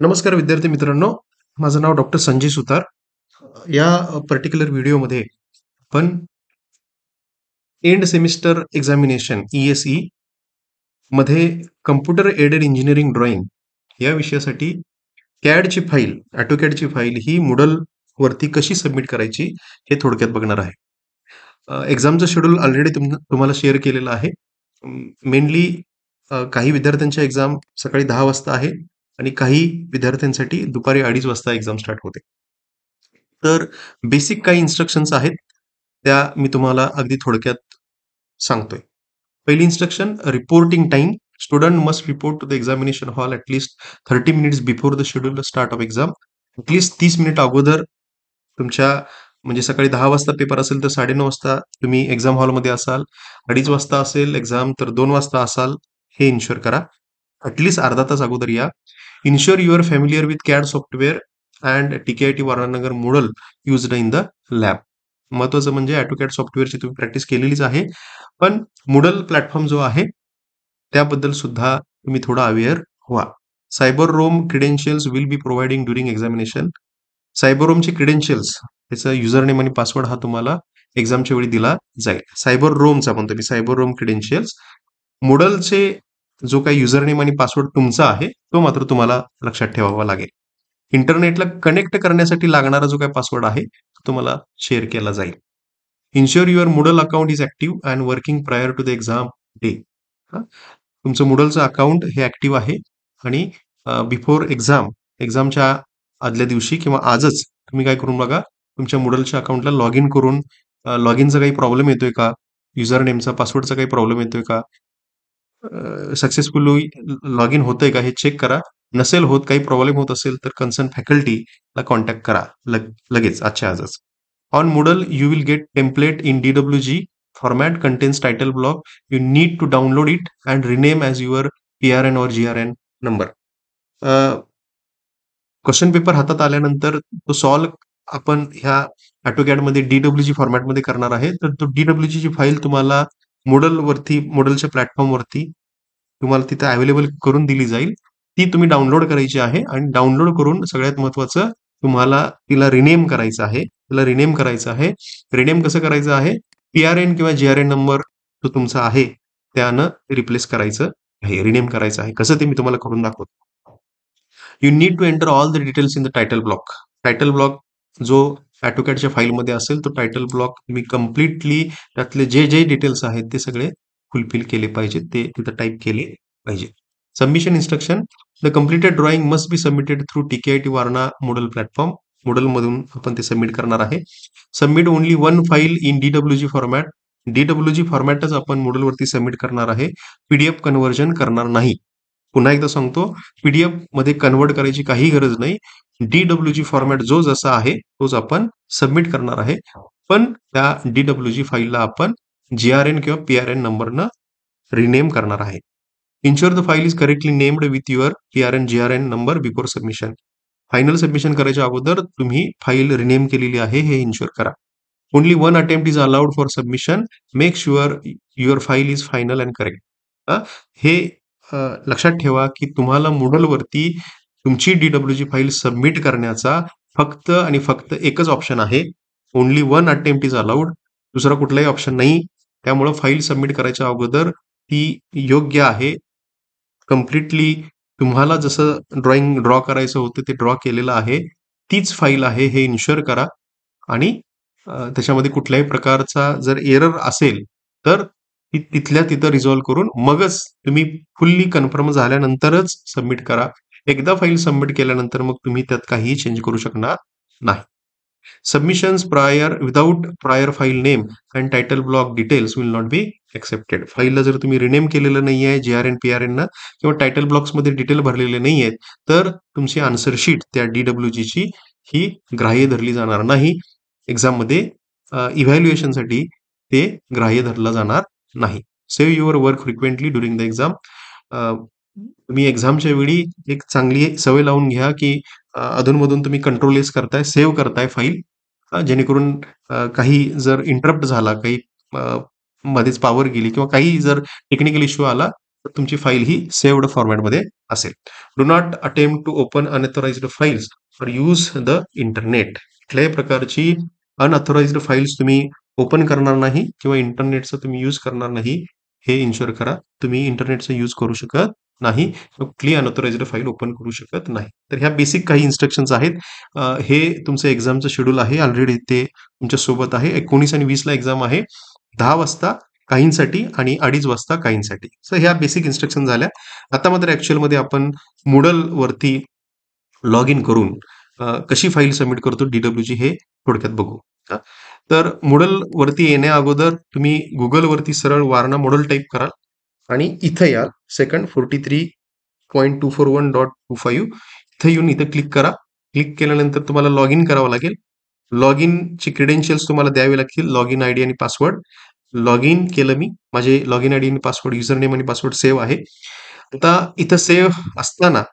नमस्कार विद्यार्थी मित्रांनो, माझं नाव डॉक्टर संजय सुतार. या पर्टिक्युलर व्हिडिओमध्ये आपण एंड सेमिस्टर एक्झामिनेशन ESE मध्ये कम्प्युटर एडेड इंजिनिअरिंग ड्रॉइंग या विषयासाठी कॅडची फाईल, ऑटोकॅडची फाईल ही Moodle वरती कशी सबमिट करायची हे थोडक्यात बघणार आहे. एक्झामचं शेड्यूल ऑलरेडी तुम्हाला शेअर केलेलं आहे. मेनली काही विद्यार्थ्यांच्या एक्झाम सकाळी 10 वाजता आहे आणि काही विद्यार्थ्यांसाठी दुपारी 2:30 वाजता एक्झाम स्टार्ट होते. तर बेसिक काही इन्स्ट्रक्शन्स आहेत, त्या मी तुम्हाला अगदी थोडक्यात सांगतोय. पहिली instruction, reporting time. Student must report to the examination hall at least 30 minutes before the schedule start of exam. At least 30 minute अगोदर तुमच्या म्हणजे सकाळी 10 वाजता पेपर असेल तर 9:30 वाजता तुम्ही एक्झाम हॉलमध्ये असाल. 2:30 वाजता असेल एक्झाम तर 2 वाजता असाल, हे इन्शुअर करा. ॲटलीस्ट अर्धा तास अगोदर या. Ensure you are familiar with CAD software and TKIT Warananagar Moodle used in the lab. महत्वाचं म्हणजे ऑटोकॅड सॉफ्टवेअरची तुम्ही प्रॅक्टिस केलेलीच आहे, पण Moodle प्लॅटफॉर्म जो आहे त्याबद्दल सुद्धा तुम्ही थोडा अवेअर व्हा. Cyber room credentials will be providing during examination. Cyber रोमचे क्रेडेन्शियल्स, त्याचा युजर नेम आणि पासवर्ड हा तुम्हाला एक्झामच्या वेळी दिला जाईल. सायबर रोमचा म्हणतो मी, सायबर रोम क्रेडेन्शियल्स. Moodleचे जो काही युजर नेम आणि पासवर्ड तुमचा आहे तो मात्र तुम्हाला लक्षात ठेवावा लागेल. इंटरनेटला कनेक्ट करण्यासाठी लागणारा जो काही पासवर्ड आहे तो तुम्हाला शेअर केला जाईल. Ensure your Moodle account is active and working prior to the exam day. तुमचं Moodleचं अकाउंट हे ऍक्टिव्ह आहे आणि बिफोर एक्झामच्या आदल्या दिवशी किंवा आजच तुम्ही काय करून बघा, तुमच्या Moodleच्या अकाउंटला लॉग इन करून लॉग इनचा काही प्रॉब्लेम येतोय का, युजर नेमचा पासवर्डचा काही प्रॉब्लेम येतोय का, सक्सेसफुली लॉग इन होतंय का हे चेक करा. नसेल होत, काही प्रॉब्लेम होत असेल तर कन्सर्न फॅकल्टीला कॉन्टॅक्ट करा लगेच आजच्या आजच. On Moodle you will get template in DWG format, contains title block. You need to download it and rename as your PRN or GRN number. Question paper हातात आल्यानंतर तो सॉल्व आपण ह्या ऑटोकॅडमध्ये DWG फॉर्मॅटमध्ये करणार आहे. तर तो DWG ची फाईल तुम्हाला Moodleच्या प्लॅटफॉर्मवरती तुम्हाला तिथे अवेलेबल करून दिली जाईल. ती तुम्ही डाउनलोड करायची आहे आणि डाउनलोड करून सगळ्यात महत्वाचं तुम्हाला तिला रिनेम करायचं आहे. रिनेम कसं करायचं आहे? PRN किंवा GRN नंबर जो तुमचा आहे त्यानं रिप्लेस करायचं आहे, रिनेम करायचं आहे. कसं ते मी तुम्हाला करून दाखवतो. You need to enter all the details in the title block. Title block जो ऑटोकॅडच्या फाईलमध्ये असेल तो टायटल ब्लॉक तुम्ही कम्प्लिटली त्यातले जे डिटेल्स आहेत ते सगळे फुलफिल केले पाहिजेत, ते तिथं टाईप केले पाहिजे. Submission instruction, the completed drawing must be submitted through TKIT Warna Moodle platform. Moodle मधून आपण ते सबमिट करणार आहे. Submit only one file in DWG format. DWG फॉर्मॅटच आपण Moodle वरती सबमिट करणार आहे, PDF कन्व्हर्जन करणार नाही. पुन्हा एकदा सांगतो, PDF मध्ये कन्वर्ट करायची काही गरज नाही. DWG फॉर्मॅट जो जसा आहे तोच आपण सबमिट करणार आहे, पण त्या DWG फाईलला आपण GRN किंवा PRN नंबरनं रिनेम करणार आहे. Ensure the file is correctly named with your PRN GRN number before submission. Final submission करायच्या अगोदर तुम्ही फाईल रिनेम केलेली आहे हे इन्शुअर करा. Only one attempt is allowed for submission. Make sure your file is final and correct. हे लक्षात ठेवा की तुम्हाला Moodle वरती तुमची DWG फाईल सबमिट करण्याचा फक्त आणि फक्त एकच ऑप्शन आहे. Only one attempt is allowed. दुसरा कुठलाही ऑप्शन नाही. त्यामुळं फाईल सबमिट करायच्या अगोदर ती योग्य आहे, कम्प्लिटली तुम्हाला जसं ड्रॉ करायचं होतं ते ड्रॉ केलेलं आहे, तीच फाईल आहे हे इन्शुअर करा. आणि त्याच्यामध्ये कुठल्याही प्रकारचा जर एरर असेल तर ती तिथल्या तिथं रिझॉल्व्ह करून मगच तुम्ही फुल्ली कन्फर्म झाल्यानंतरच सबमिट करा. एकदा फाईल सबमिट केल्यानंतर मग तुम्ही त्यात काहीही चेंज करू शकणार नाही. Submissions without prior file name and title block details will not be accepted. फाईलला जर तुम्ही रिनेम केलेलं नाही आहे GRN PRN ना किंवा टायटल ब्लॉक्समध्ये डिटेल भरलेले नाही आहेत तर तुमची आन्सर शीट त्या DWG ची ही ग्राह्य धरली जाणार नाही. एक्झाममध्ये इव्हॅल्युएशनसाठी ते ग्राह्य धरलं जाणार नाही. Save your work frequently during the exam. तुम्ही एक्झामच्या वेळी एक चांगली सवय लावून घ्या की अधूनमधून तुम्ही कंट्रोल एस करताय, सेव्ह करताय फाईल, जेणेकरून काही जर इंटरप्ट झाला, काही मध्येच पॉवर गेली किंवा काही जर टेक्निकल इश्यू आला तर तुमची फाईल ही सेव्हड फॉर्मॅटमध्ये असेल. Do not attempt to open unauthorized files or use the internet. कुठल्याही प्रकारची अनऑथराइज्ड फाइल्स तुम्ही ओपन करणार नाही किंवा इंटरनेटचा तुम्ही यूज करणार नाही, हे इन्शुअर करा. तुम्ही इंटरनेटचा यूज करू शकत नाही, कुठली अनऑथराइज्ड फाईल ओपन करू शकत नाही. तर ह्या बेसिक काही इन्स्ट्रक्शन्स आहेत. हे तुमचं एक्झामचं शेड्यूल आहे. ऑलरेडी ते तुमच्या सोबत आहे. 19 आणि 20 ला एक्झाम आहे. 10 वाजता काहींसाठी आणि 2:30 वाजता काहींसाठी. सो ह्या बेसिक इन्स्ट्रक्शन झाल्या. आता मात्र ॲक्च्युअलमध्ये आपण Moodle वरती लॉग इन करून कशी फाईल सबमिट करतो DWG हे थोडक्यात बघू. हां. तर Moodle वरती येण्या अगोदर तुम्ही Google वरती सरळ वारणा मॉडेल टाइप कराल आणि इथं याल सेकंड 43.241.25 इथं येऊन इथं क्लिक करा. क्लिक केल्यानंतर तुम्हाला लॉग इन करावं लागेल. लॉग इनची क्रेडेन्शियल्स तुम्हाला द्यावे लागतील. लॉग इन आयडी आणि पासवर्ड. लॉग इन केलं मी. माझे लॉग इन आयडी आणि पासवर्ड, युजर नेम आणि पासवर्ड सेव्ह आहे. आता इथं सेव्ह असताना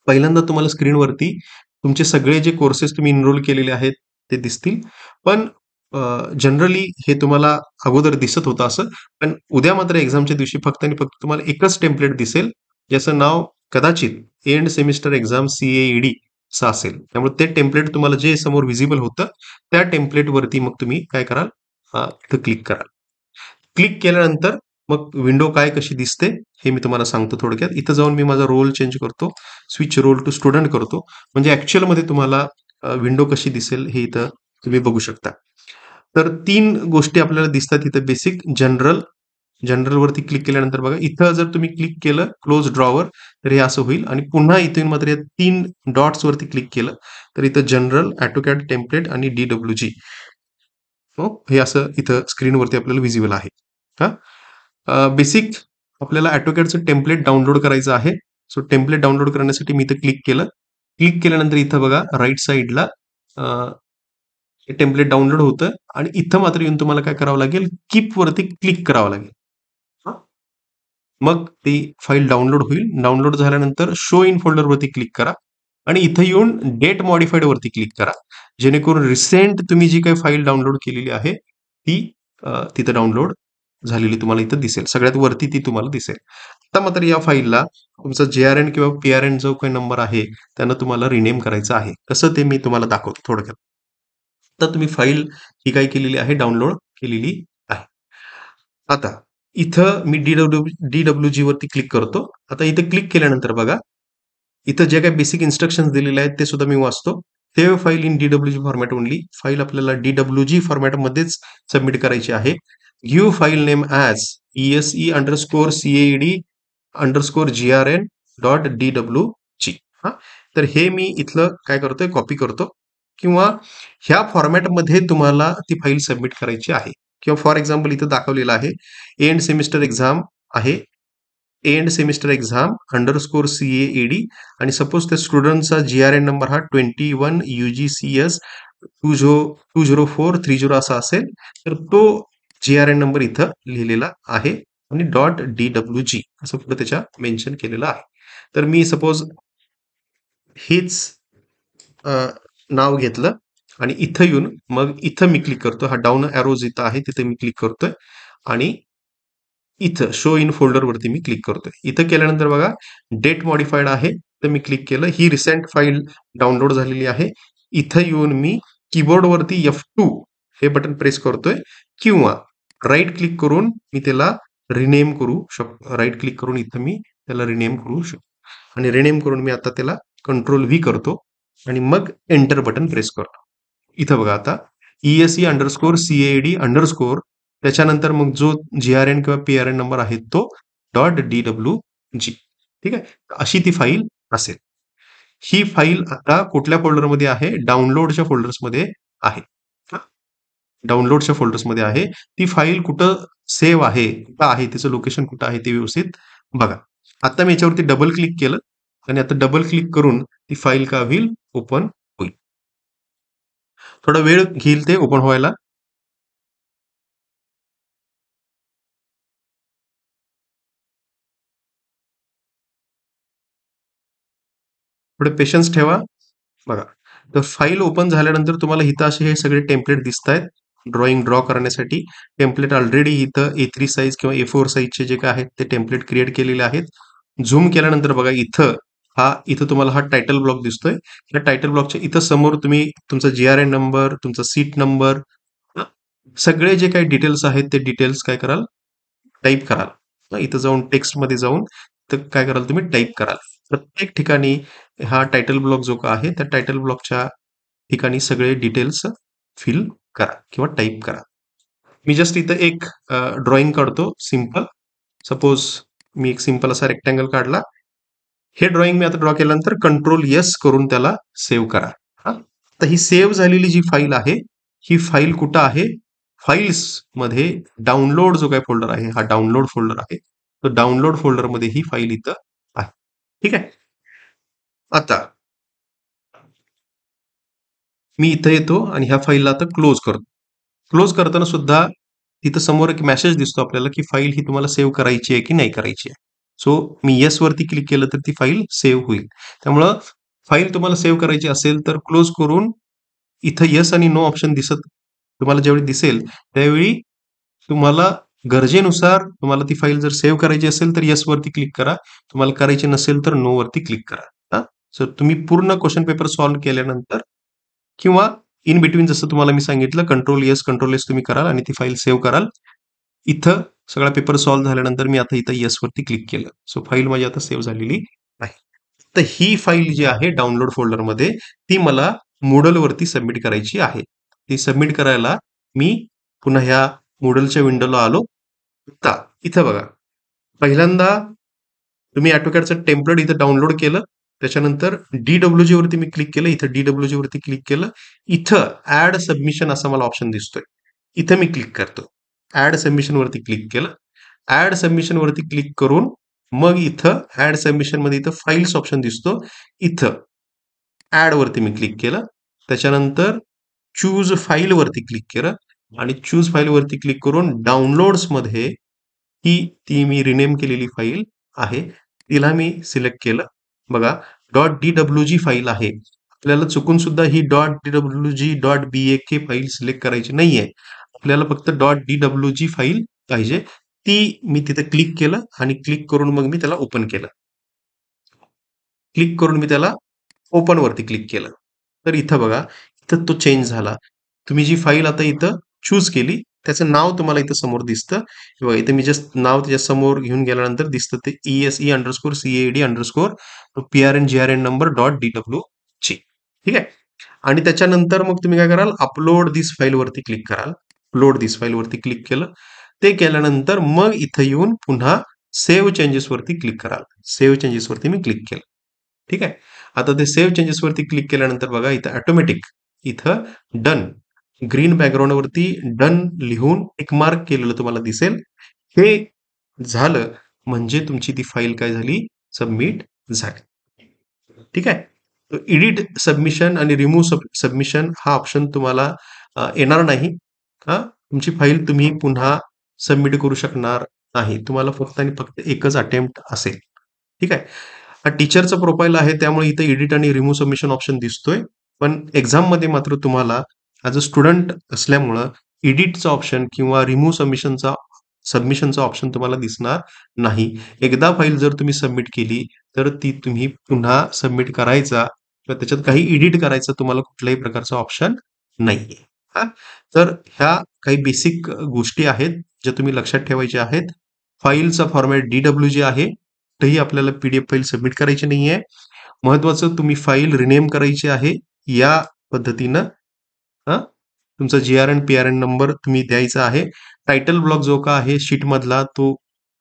पहिल्यांदा तुम्हाला स्क्रीनवरती तुमचे सगळे जे कोर्सेस तुम्ही एनरोल केलेले आहेत ते दिसतील. पण जनरली हे तुम्हाला अगोदर दिसत होतं असं. पण उद्या मात्र एक्झामच्या दिवशी फक्त आणि फक्त तुम्हाला एकच टेम्पलेट दिसेल, ज्याचं नाव कदाचित एंड सेमिस्टर एक्झाम CAED असं असेल. त्यामुळे ते टेम्पलेट तुम्हाला जे समोर व्हिजिबल होतं, त्या टेम्पलेटवरती मग तुम्ही काय कराल, इथं क्लिक कराल. क्लिक केल्यानंतर मग विंडो काय कशी दिसते हे मी तुम्हाला सांगतो थोडक्यात. इथं जाऊन मी माझा रोल चेंज करतो. स्विच रोल टू स्टुडंट करतो. म्हणजे ॲक्च्युअलमध्ये तुम्हाला विंडो कशी दिसेल हे इथं तुम्ही बघू शकता. तर 3 गोष्टी आपल्याला दिसतात इथं बेसिक. जनरलवरती क्लिक केल्यानंतर बघा इथं जर तुम्ही क्लिक केलं क्लोज ड्रॉवर तर हे असं होईल आणि पुन्हा इथून मात्र या 3 डॉट्सवरती क्लिक केलं तर इथं जनरल, AutoCAD टेम्पलेट आणि DWG हे असं इथं स्क्रीनवरती आपल्याला व्हिजिबल आहे. बेसिक आपल्याला AutoCADचं टेम्पलेट डाउनलोड करायचं आहे. सो टेम्पलेट डाउनलोड करण्यासाठी मी इथं क्लिक केलं. क्लिक केल्यानंतर इथं बघा राईट साईडला हे टेम्पलेट डाउनलोड होतं आणि इथं मात्र येऊन तुम्हाला काय करावं लागेल, कीप वरती क्लिक करावं लागेल. हां. मग ती फाईल डाउनलोड होईल. डाउनलोड झाल्यानंतर शो इन फोल्डरवरती क्लिक करा आणि इथं येऊन डेट मॉडिफाईड वरती क्लिक करा. जेणेकरून रिसेंट तुम्ही जी काही फाईल डाउनलोड केलेली आहे ती तिथं डाउनलोड झालेली तुम्हाला इथं दिसेल. सगळ्यात वरती ती तुम्हाला दिसेल. आता मात्र या फाईलला तुमचा JRN किंवा PRN जो काही नंबर आहे त्यानं तुम्हाला रिनेम करायचं आहे. कसं ते मी तुम्हाला दाखवतो थोडक्यात. तर तुम्ही फाईल ही काय केलेली आहे, डाउनलोड केलेली आहे. आता इथं मी DWG वरती क्लिक करतो. आता इथं क्लिक केल्यानंतर बघा, इथं जे काही बेसिक इन्स्ट्रक्शन्स दिलेले आहेत ते सुद्धा मी वाचतो. Save file in DWG format only. File आपल्याला DWG फॉर्मॅटमध्येच सबमिट करायची आहे. Give file name as ESE_CAED_GRN.DWG. हां. तर हे मी इथलं काय करतोय, कॉपी करतो किंवा ह्या फॉर्मॅटमध्ये तुम्हाला ती फाईल सबमिट करायची आहे. किंवा फॉर एक्झाम्पल इथं दाखवलेलं आहे, एंड सेमिस्टर एक्झाम आहे. End semester exam underscore CAED आणि सपोज त्या स्टुडंटचा GRN नंबर हा 21 UGCS 2043 असा असेल, तर तो GRN नंबर इथं लिहिलेला आहे आणि .DWG असं पुढे त्याच्या मेन्शन केलेलं आहे. तर मी सपोज हेच नाव घेतलं आणि इथं येऊन मग इथं मी क्लिक करतो. हा डाउन ॲरोज इथं आहे, तिथे मी क्लिक करतोय आणि इथं शो इन फोल्डरवरती मी क्लिक करतोय. इथं केल्यानंतर बघा डेट मॉडिफाईड आहे, तर मी क्लिक केलं. ही रिसेंट फाईल डाउनलोड झालेली आहे. इथं येऊन मी कीबोर्डवरती F2 हे बटन प्रेस करतोय किंवा राईट क्लिक करून मी त्याला रिनेम करू शकतो. राईट क्लिक करून इथं मी त्याला रिनेम करू शकतो आणि रिनेम करून मी आता त्याला Ctrl+V करतो आणि मग एंटर बटन प्रेस करतो. इथं बघा आता ESE_CAED_ त्याच्यानंतर मग जो GRN किंवा PRN नंबर आहे तो .DWG. ठीक आहे. अशी ती फाईल असेल. ही फाईल आता कुठल्या फोल्डरमध्ये आहे? डाउनलोडच्या फोल्डर्समध्ये आहे. डाउनलोडच्या फोल्डर्समध्ये आहे. ती फाईल कुठं सेव्ह आहे, कुठं आहे, तिचं लोकेशन कुठं आहे ते व्यवस्थित बघा. आता मी याच्यावरती डबल क्लिक केलं आणि आता डबल क्लिक करून ती फाईल काय होईल, ओपन होईल. थोडा वेळ घेईल ते ओपन व्हायला. थोडे पेशन्स ठेवा. बघा, तर फाईल ओपन झाल्यानंतर तुम्हाला इथं असे हे सगळे टेम्पलेट दिसतायत ड्रॉइंग ड्रॉ करण्यासाठी टेम्पलेट ऑलरेडी इथं A3 साईज किंवा A4 साईजचे जे काय आहेत ते टेम्पलेट क्रिएट केलेले आहेत. झूम केल्यानंतर बघा इथं तुम्हाला हा टायटल ब्लॉक दिसतोय. या टायटल ब्लॉकच्या इथं समोर तुम्ही तुमचा GRN नंबर, तुमचा सीट नंबर, सगळे जे काही डिटेल्स आहेत ते डिटेल्स काय कराल, टाईप कराल. इथं जाऊन टेक्स्टमध्ये जाऊन तर काय कराल तुम्ही टाईप कराल. प्रत्येक ठिकाणी हा टायटल ब्लॉक जो का आहे त्या टायटल ब्लॉकच्या ठिकाणी सगळे डिटेल्स फिल करा किंवा टाईप करा. मी जस्ट इथं एक ड्रॉइंग काढतो सिंपल. सपोज मी एक सिंपल असा रेक्टँगल काढला. हे ड्रॉइंग मी आता ड्रॉ केल्यानंतर कंट्रोल एस करून त्याला सेव्ह करा. हा, तर ही सेव्ह झालेली जी फाईल आहे ही फाईल कुठं आहे, फाईल्स मध्ये डाउनलोड जो काही फोल्डर आहे हा डाउनलोड फोल्डर आहे. तर डाउनलोड फोल्डर मध्ये ही फाईल इथं आहे. ठीक आहे. आता मी इथं येतो आणि ह्या फाईलला आता क्लोज करतो. क्लोज करताना सुद्धा तिथं समोर एक मेसेज दिसतो आपल्याला की फाईल ही तुम्हाला सेव्ह करायची आहे की नाही करायची आहे. सो मी येस वरती क्लिक केलं तर ती फाईल सेव्ह होईल. त्यामुळं फाईल तुम्हाला सेव्ह करायची असेल तर क्लोज करून इथं येस आणि नो ऑप्शन तुम्हाला ज्यावेळी दिसेल त्यावेळी तुम्हाला गरजेनुसार तुम्हाला ती फाईल जर सेव्ह करायची असेल तर येस वरती क्लिक करा. तुम्हाला करायची नसेल तर नो वरती क्लिक करा. हा, सो तुम्ही पूर्ण क्वेश्चन पेपर सॉल्व्ह केल्यानंतर किंवा इन बिटवीन जसं तुम्हाला मी सांगितलं कंट्रोल एस तुम्ही कराल आणि ती फाईल सेव्ह कराल. इथं सगळा पेपर सॉल्व्ह झाल्यानंतर मी आता इथं येस वरती क्लिक केलं. सो फाईल माझी आता सेव्ह झालेली आहे. तर ही फाईल जी आहे डाउनलोड फोल्डरमध्ये ती मला Moodle वरती सबमिट करायची आहे. ती सबमिट करायला मी पुन्हा ह्या Moodleच्या विंडोला आलो. आता इथं बघा, पहिल्यांदा तुम्ही ऑटोकॅडचं टेम्पलेट इथं डाउनलोड केलं. त्याच्यानंतर DWG वरती मी क्लिक केलं. इथं DWG वरती क्लिक केलं. इथं ऍड सबमिशन असा मला ऑप्शन दिसतोय. इथं मी क्लिक करतो. ऍड सबमिशन वरती क्लिक केलं. ऍड सबमिशन वरती क्लिक करून मग इथं ऍड सबमिशन मध्ये इथं फाईल्स ऑप्शन दिसतो. इथं ऍड वरती मी क्लिक केलं. त्याच्यानंतर चूज फाईल वरती क्लिक केलं आणि चूज फाईल वरती क्लिक करून डाउनलोड्स मध्ये ही ती मी रिनेम केलेली फाईल आहे तिला मी सिलेक्ट केलं. बघा .dwg फाईल आहे. आपल्याला चुकून सुद्धा ही .dwg .bak फाईल सिलेक्ट करायची नाहीये. आपल्याला फक्त .dwg फाईल पाहिजे. ती मी तिथे क्लिक केलं आणि क्लिक करून मग मी त्याला ओपन केलं. क्लिक करून मी त्याला ओपन वरती क्लिक केलं. तर इथं बघा, इथं तो चेंज झाला. तुम्ही जी फाईल आता इथं चूज केली त्याचं नाव तुम्हाला इथं समोर दिसतं. हे बघा इथं मी जस्ट नाव त्याच्या समोर घेऊन गेल्यानंतर दिसतं ते ESE_CAD_PRN नंबर .dwg. ठीक आहे. आणि त्याच्यानंतर मग तुम्ही काय कराल, अपलोड दिस फाईल वरती क्लिक कराल. अपलोड दिस फाईल वरती क्लिक केलं. ते केल्यानंतर मग इथं येऊन पुन्हा सेव्ह चेंजेस वरती क्लिक कराल. सेव्ह चेंजेस वरती मी क्लिक केलं. ठीक आहे. आता ते सेव्ह चेंजेस वरती क्लिक केल्यानंतर बघा इथं ऑटोमॅटिक इथं डन ग्रीन बॅकग्राऊंड वरती डन लिहून एक मार्क केलेलं तुम्हाला दिसेल. हे झालं म्हणजे तुमची ती फाईल काय झाली, सबमिट झाली. ठीक आहे. एडिट सबमिशन आणि रिमूव्ह सबमिशन हा ऑप्शन तुम्हाला येणार नाही. हा, तुमची फाईल तुम्ही पुन्हा सबमिट करू शकणार नाही. तुम्हाला फक्त आणि फक्त एकच अटेम्प्ट असेल. ठीक आहे. हा टीचरचा प्रोफाईल आहे त्यामुळे इथं एडिट आणि रिमूव्ह सबमिशन ऑप्शन दिसतोय. पण एक्झाममध्ये मात्र तुम्हाला ॲज अ स्टुडंट असल्यामुळं एडिटचा ऑप्शन किंवा रिमूव्ह सबमिशनचा ऑप्शन तुम्हाला दिसणार नाही. एकदा फाईल जर तुम्ही सबमिट केली तर ती तुम्ही पुन्हा सबमिट करायचा किंवा त्याच्यात काही एडिट करायचा तुम्हाला कुठल्याही प्रकारचा ऑप्शन नाहीये. हा, तर ह्या काही बेसिक गोष्टी आहेत ज्या तुम्ही लक्षात ठेवायच्या आहेत. फाईलचा फॉर्मॅट DWG आहे. कुठेही आपल्याला PDF फाईल सबमिट करायची नाहीये. महत्वाचं तुम्ही फाईल रिनेम करायची आहे या पद्धतीनं. हा, तुमचा GRN PRN नंबर तुम्ही द्यायचा आहे. टायटल ब्लॉक जो का आहे शीट मधला तो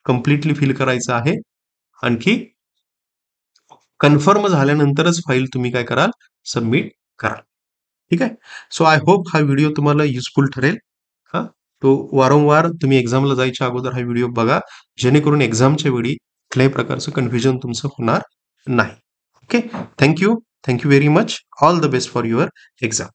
कम्प्लिटली फिल करायचा आहे. आणखी कन्फर्म झाल्यानंतरच फाईल तुम्ही काय कराल, सबमिट कराल. ठीक आहे. सो आय होप हा व्हिडिओ तुम्हाला युजफुल ठरेल. हा, तो वारंवार तुम्ही एक्झामला जायच्या अगोदर हा व्हिडिओ बघा जेणेकरून एक्झामच्या वेळी कुठल्याही प्रकारचं कन्फ्युजन तुमचं होणार नाही. Okay. Thank you very much. All the best for your exam.